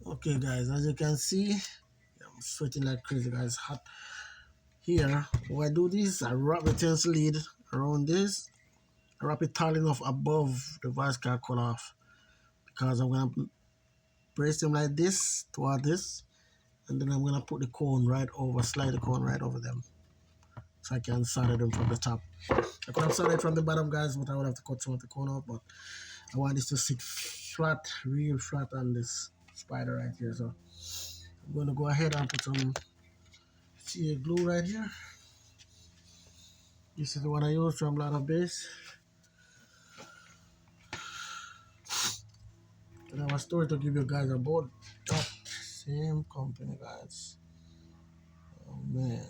Okay guys, as you can see, I'm sweating like crazy guys, hot here. When I do this, I wrap the tensor lead around this. I wrap it tight enough above the vice guard cut off, because I'm gonna brace them like this toward this, and then I'm gonna put the cone right over, slide the cone right over them, so I can solder them from the top. I could have soldered from the bottom guys, but I would have to cut some of the cone out, but I want this to sit flat, real flat on this spider right here. So I'm going to go ahead and put some CA glue right here. This is the one I use from Ladder Base. And I was story to give you guys about that same company guys. Oh man.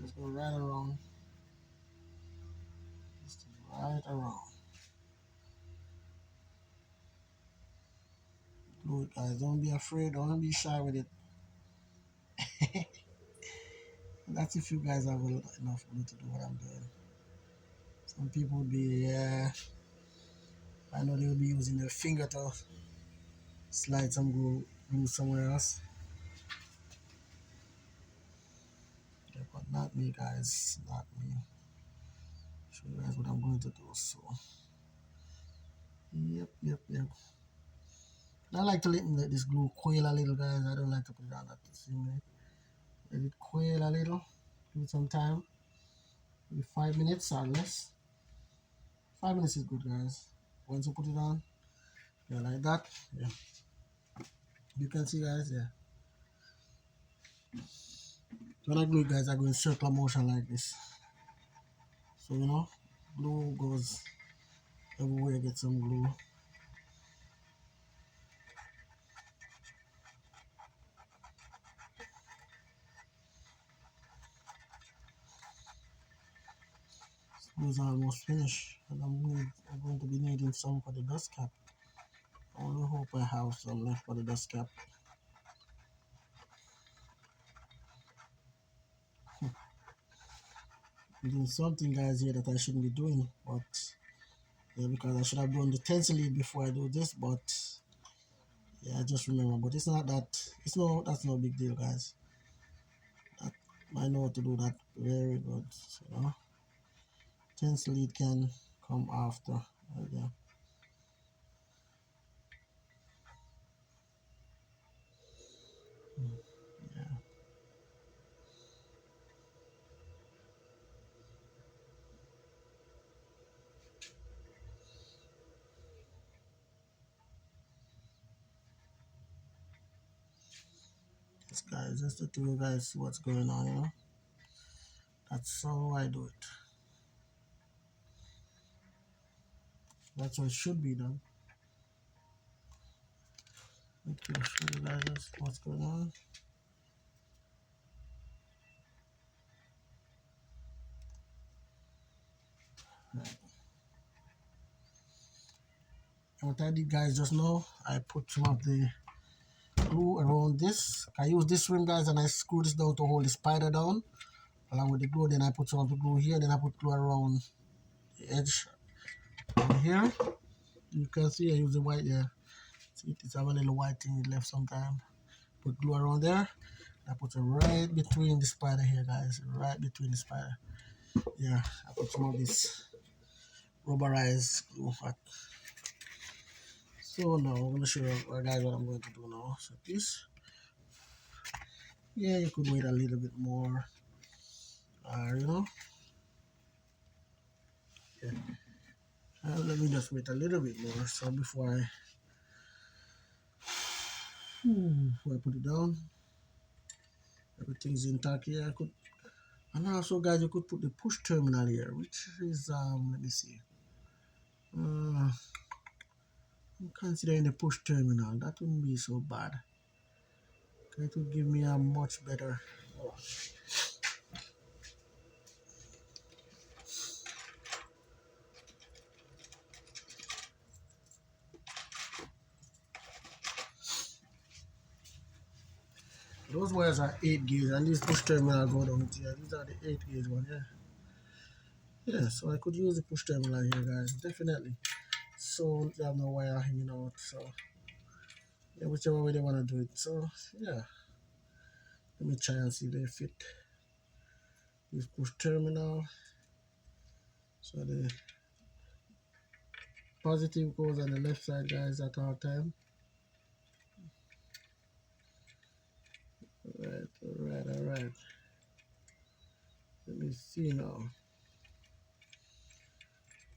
Let's go right around. Just right around. Glue it guys. Don't be afraid. Don't be shy with it. That's if you guys have enough glue to do what I'm doing. Some people would be, yeah, I know they will be using their finger to slide some glue somewhere else. Yeah, but not me guys, not me. Show you guys what I'm going to do. So yep. I like to let this glue coil a little guys. I don't like to put it on at the same way. Let it coil a little. Give it some time. Maybe 5 minutes or less. 5 minutes is good guys. Once you put it on, yeah, like that. Yeah. You can see guys, yeah. When I glue it guys, I go in circular motion like this. So you know, glue goes everywhere, get some glue. Glue is almost finished. And I'm going to be needing some for the dust cap. I only hope I have some left for the dust cap. I'm doing something guys here that I shouldn't be doing, but yeah, because I should have done the tensor lead before I do this, but yeah, I just remember. But it's not that, that's no big deal guys. That, I know how to do that very good. So, you know, tensor lead can come after. Yeah. Yeah. This guys, just to you guys see what's going on, you know. That's how I do it. That's what should be done. Okay, show you guys what's going on. Right. And what I did guys just now, I put some of the glue around this. I use this rim guys, and I screw this down to hold the spider down along with the glue. Then I put some of the glue here, then I put glue around the edge over here. You can see I use the white here. See, it's have a little white thing left sometime. Put glue around there. I put it right between the spider here guys, right between the spider. Yeah, I put some of this rubberized glue. So now I'm gonna show you guys what I'm going to do now. So this, yeah, you could wait a little bit more. You know, yeah. Let me just wait a little bit more. So before I put it down, everything's intact here. And also guys, you could put the push terminal here, which is let me see. I'm considering the push terminal. That wouldn't be so bad. It would give me a much better. Oh. Those wires are 8 gauge, and these push terminal go down here. These are the 8 gauge one, yeah. Yeah, so I could use the push terminal here, guys, definitely. So you have no wire hanging out. So yeah, whichever way they want to do it. So yeah, let me try and see if they fit this push terminal. So the positive goes on the left side, guys, at all time. All right. Let me see now.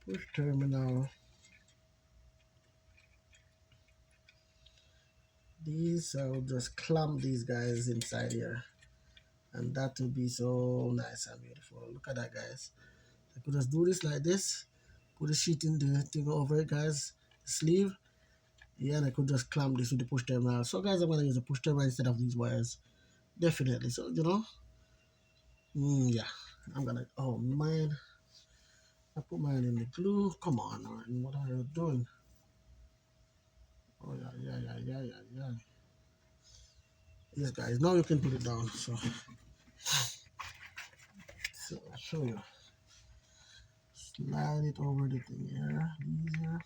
Push terminal. These, I will just clamp these guys inside here. And that will be so nice and beautiful. Look at that, guys. I could just do this like this. Put the sheet in the thing over it, guys. Sleeve. Yeah, and I could just clamp this with the push terminal. So, guys, I'm going to use a push terminal instead of these wires. Definitely. So, you know. Yeah. I'm going to... Oh, man. I put mine in the glue. Come on, man. What are you doing? Oh, yeah. Yes, guys. Now you can put it down. So I'll show you. Slide it over the thing here. Easier.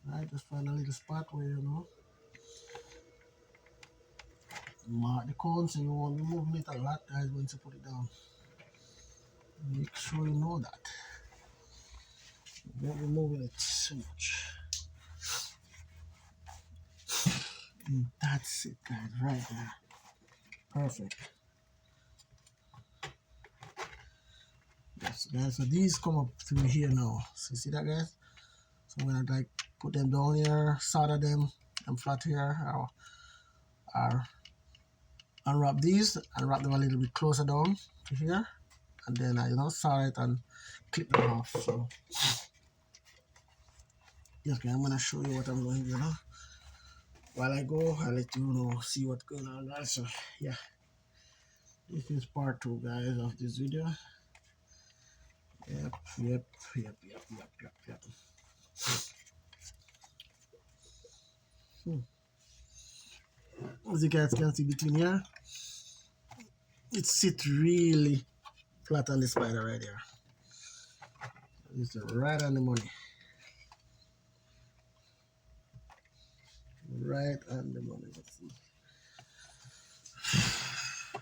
Right, just find a little spot where you know mark the cone so you won't be moving it a lot, guys, once you put it down. Make sure you know that. You won't be moving it so much. And that's it, guys, right there. Perfect. Yes, guys, so these come up through here now. So you see that, guys? So I'm gonna like put them down here, solder them, and flat here, or unwrap these and wrap them a little bit closer down to here, and then I solder it and clip them off. So yes, okay, I'm gonna show you what I'm going to do now. While I go, I'll let you know, see what's going on, guys. So yeah, this is part 2, guys, of this video. Yep. As you guys can see between here, it sits really flat on the spider right here. It's right on the money. Right on the money. Let's see.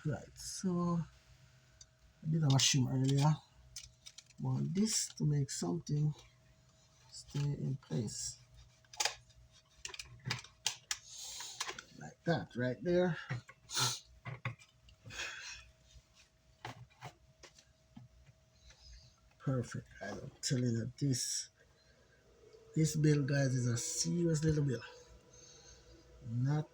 Right, so I did have a shim earlier. Want this to make something stay in place. Like that, right there. Perfect, guys. I'm telling you, this bill, guys, is a serious little bill. Not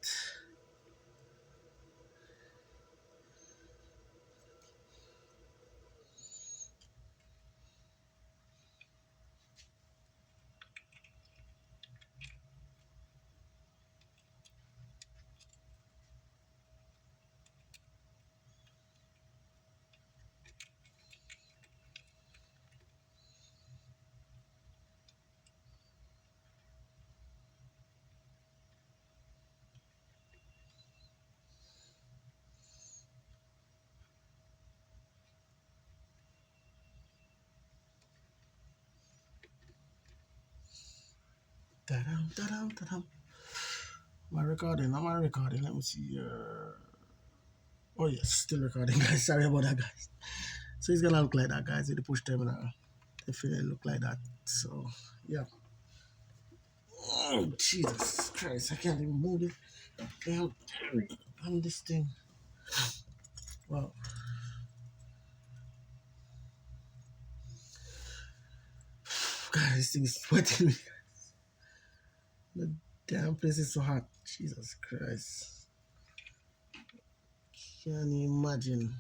ta-dam. Am I recording? Let me see. Oh yes, still recording, guys. Sorry about that, guys. So it's gonna look like that, guys, with the push terminal. Definitely look like that. So yeah. Oh Jesus Christ! I can't even move it. Damn, on this thing. Wow. God, this thing is sweating me. The damn place is so hot. Jesus Christ. Can you imagine?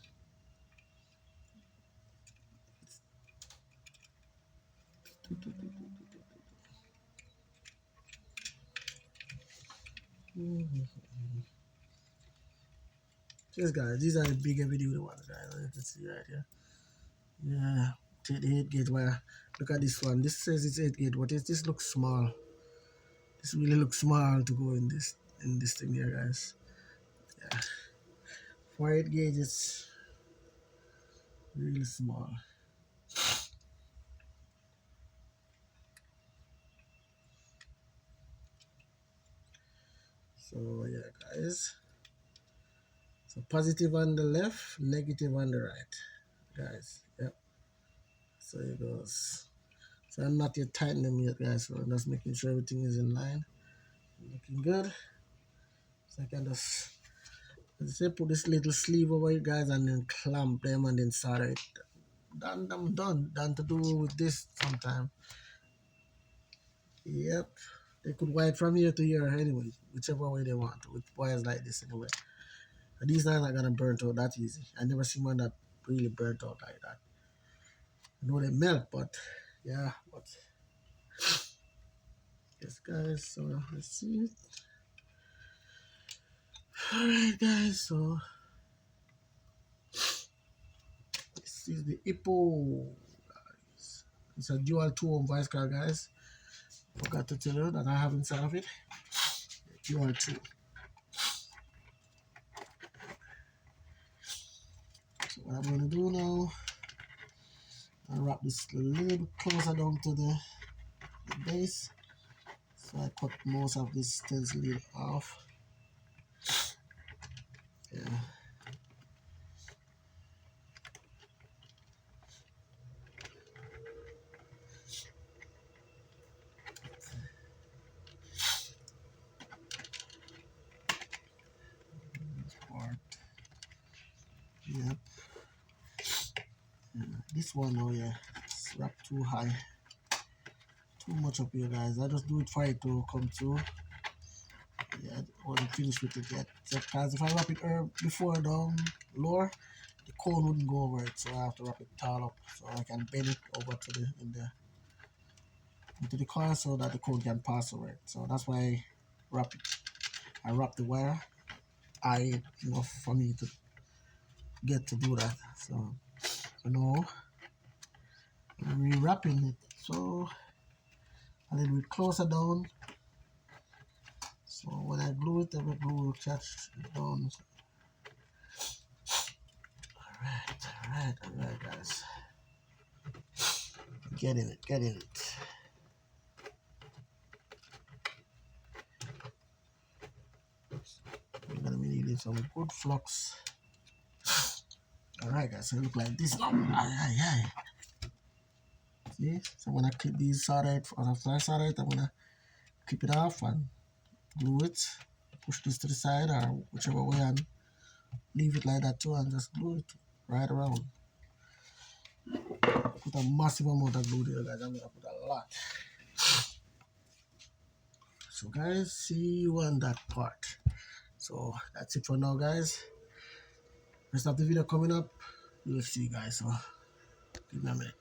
Yes, guys, these are the big heavy duty ones, guys. You can see right here. Yeah, take the 8 gauge wire. Look at this one. This says it's 8 gauge, but this looks small. This really looks small to go in this thing here, guys. Yeah. for 8 gauge, it's really small. So yeah, guys. So positive on the left, negative on the right, guys. Yep. So it goes. So I'm not yet tightening them yet, guys. So I'm just making sure everything is in line, looking good. So I can just, as I say, put this little sleeve over it, guys, and then clamp them and then solder it. Done. I'm done. Done to do with this sometime. Yep. They could wire from here to here anyway, whichever way they want, with wires like this anyway. And these are not gonna burn out that easy. I never seen one that really burnt out like that. I know they melt, but yeah, but yes, guys. So let's see. All right, guys. So this is the Hippo. Guys. It's a dual 2-ohm vice car, guys. Forgot to tell you that I have inside of it. Dual 2. So what I'm gonna do now, I wrap this a little bit closer down to the base. So I cut most of this tensel lead off. Yeah. This part. Yep. Yeah. This one, oh yeah, it's wrapped too high. Too much up here, guys. I just do it for it to come through. Yeah, I wasn't finished with it yet. Because if I wrap it before down lower, the cone wouldn't go over it. So I have to wrap it tall up so I can bend it over to the into the car so that the cone can pass over it. So that's why I wrap the wire high enough for me to get to do that. So now I'm re-wrapping it. So a little bit closer down. So when I glue it, the glue will catch it down. Alright, guys. Getting it. We're gonna be needing some good flux. Alright, guys, so it look like this now. Aye. See? So when I clip these solder it, after I solder it, I'm gonna clip it off and glue it. Push this to the side or whichever way and leave it like that too and just glue it right around. Put a massive amount of glue there, guys. I'm gonna put a lot. So guys, see you on that part. So that's it for now, guys. Rest of the video coming up. You'll see, guys. So give me a minute.